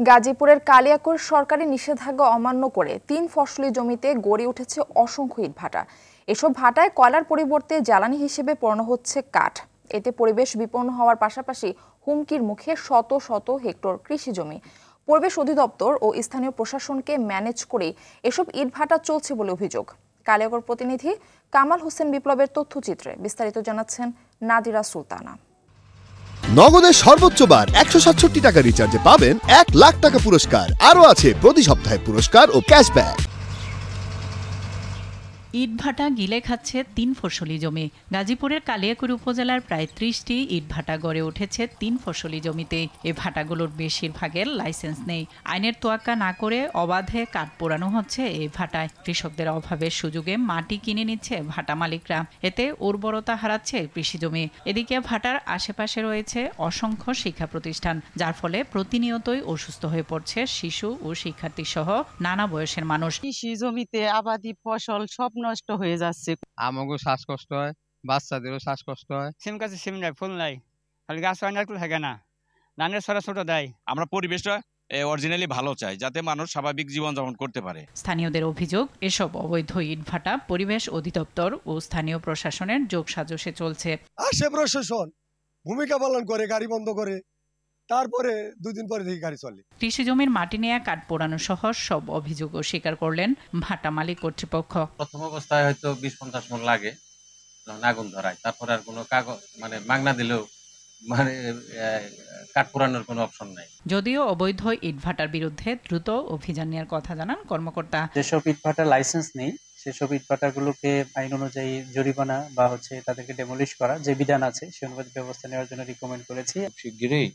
গাজীপুরের কালিয়াকৈর সরকারি নিষেধাজ্ঞা অমান্য করে ৩ ফসলি জমিতে গড়ে উঠেছে অসংখ্য ইটভাটা। এসব ভাটায় কয়লার পরিবর্তে জ্বালানি হিসেবে পণ্য হচ্ছে কাঠ। এতে পরিবেশ বিপন্ন হওয়ার পাশাপাশি হুমকির মুখে শত শত হেক্টর কৃষি জমি। পরিবেশ অধিদপ্তর ও স্থানীয় প্রশাসনকে ম্যানেজ করে এসব ইটভাটা চলছে বলে অভিযোগ। কালিয়াকৈর প্রতিনিধি কামাল হোসেন বিপ্লবের তথ্যচিত্রে বিস্তারিত জানাচ্ছেন নাদিরা সুলতানা। নগদের সর্বোচ্চ বার ১৬৭ টাকা রিচার্জে পাবেন ১ লাখ টাকা পুরস্কার। আরও আছে প্রতি সপ্তাহে পুরস্কার ও ক্যাশব্যাক। ইটভাটা গিলে খাচ্ছে ৩ ফসলি জমি। গাজীপুরের কালিয়াকৈর উপজেলার প্রায় ৩০টি ইটভাটা গড়ে উঠেছে ৩ ফসলি জমিতে। এই ভাটাগুলোর বেশিরভাগের লাইসেন্স নেই। আইনের তোয়াক্কা না করে অবাধে কাঠ পোড়ানো হচ্ছে এই ভাটায়। কৃষকদের অভাবের সুযোগে মাটি কিনে নিচ্ছে ভাটা মালিকরা। এতে উর্বরতা হারাচ্ছে কৃষি জমি। এদিকে ভাটার আশেপাশে রয়েছে অসংখ্য শিক্ষা প্রতিষ্ঠান, যার ফলে প্রতিনিয়তই অসুস্থ হয়ে পড়ছে শিশু ও শিক্ষার্থী সহ নানা বয়সের মানুষ। কৃষি জমিতে আবাদি ফসল সব নষ্ট হয়ে যাচ্ছে। আমাকেও শ্বাসকষ্ট হয়, বাচ্চাদেরও শ্বাসকষ্ট হয়। সিম গাছে সিম নাই, ফুল নাই, খালি গাছ হয় না, একটু থাকে না, ধানের ছড়া ছোট দেয়। আমরা পরিবেশটা অরিজিনালি ভালো চাই, যাতে মানুষ স্বাভাবিক জীবনযাপন করতে পারে। স্থানীয়দের অভিযোগ, এসব অবৈধ ইটভাটা পরিবেশ অধিদপ্তর ও স্থানীয় প্রশাসনের যোগসাজশে চলছে। আসে প্রশাসন ভূমিকা পালন করে, গাড়ি বন্ধ করে, তারপরে 2 দিন পরে দেখি গাড়ি চলে। কৃষি জমির মাটি নেয়া কাঠ পোড়ানো সহ সব অভিযোগ অস্বীকার করলেন ভাটা মালিক কর্তৃপক্ষ। প্রথম অবস্থায় হয়তো ২০-৫০ মণ লাগে যখন আগুন ধরায়, তারপরে আর কোনো কাগজ মাগনা দিলেও কাঠ পোড়ানোর কোনো অপশন নাই। যদিও অবৈধ ইটভাটার বিরুদ্ধে দ্রুত অভিযান নেওয়ার কথা জানান কর্মকর্তা। যেসব ইটভাটার লাইসেন্স নেই সেসব ইটভাটাগুলোকে আইন অনুযায়ী জরিমানা বা তাদেরকে ডেমোলিশ করা যে বিধান আছে সে অনুযায়ী ব্যবস্থা নেওয়ার জন্য রিকমেন্ড করেছি। শিগগিরই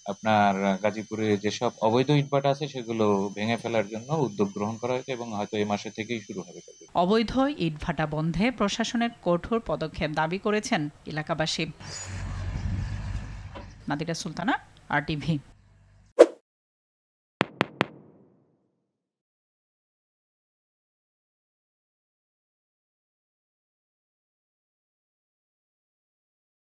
আপনার গাজীপুরে যেসব অবৈধ ইটভাটা আছে সেগুলো ভেঙে ফেলার জন্য উদ্যোগ গ্রহণ করা হয়েছে এবং হয়তো এই মাসে থেকেই শুরু হবে। অবৈধ ইটভাটা বন্ধে প্রশাসনের কঠোর পদক্ষেপ দাবি করেছেন এলাকাবাসী। নাদিরা সুলতানা, RTV।